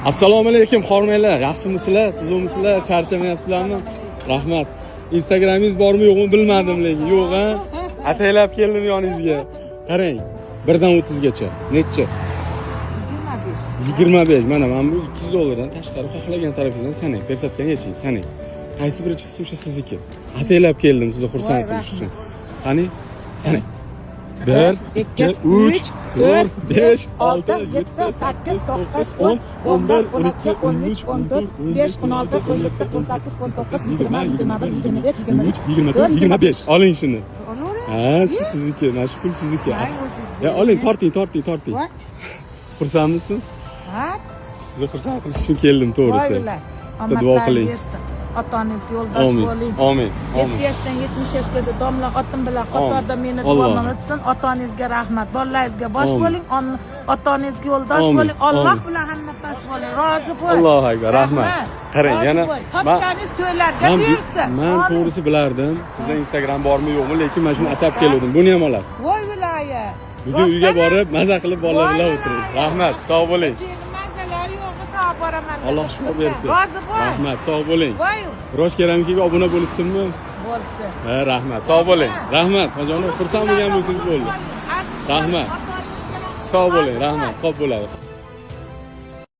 Assalomu alaykum xormaylar. Yaxshimisizlar? Tuzukmisizlar? Charchamayapsizlarmi? Rahmat. Instagramingiz bormi yo'qmi bilmadim lekin. Yo'q ha. Ataylab keldim yoningizga. Qarang. 1dan 30 gacha. Necha? 25. Mana bu $200 dan tashqari xohlagan tarafingizdan sanang. Ko'rsatgangacha sanang. Qaysi biri chiqsa o'sha sizniki. Ataylab keldim sizni xursand qilish uchun. Qani? Sanang. 1, 2, 3, 4, 5, 6, 7, 8, 9, 10, 11, 12, 13, 14, 15, 16, 17, 18, 19, 20, 21, 22, 23, 24, 25. Oling shuni. Ha, shu sizniki. Mana shu pul sizniki. Ya oling, torting. Xursandmisiz? Ha? Sizni xursand qilish uchun keldim, to'g'risi. Duo qiling. Ota-onangizga yo'ldosh bo'ling. Amin. 7 yoshdan 70 yoshgacha domla xotin bilan qatorda meni duomni o'tsin. Ota-onangizga rahmat. Bolalaringizga bosh bo'ling. Ota-onangizga yo'ldosh bo'ling. Alloh bilan hamnafas bo'ling. Rozi bo'ling. Allohu akbar. Rahmat. Qarang, yana topganingiz to'ylarga buyursin. Men to'g'risi bilardim. Sizda Instagram bormi yo'qmi, lekin mana shuni atab keldim. Buni ham olasiz. Voy viloya. Bugun uyga borib, maza qilib bolalar bilan o'tiring. Rahmat, sog' bo'ling. Alloh shukr bersin. Rozi bo'ling. Rahmat, sog' bo'ling. Rosh keramikaga obuna bo'lishsinmi? Bo'lsin. Ha, rahmat, sog' bo'ling. Rahmat, hojonim, xursand bo'lgan bo'lsangiz bo'ldi. Rahmat. Sog' bo'ling, rahmat. Xo'p bo'ladi.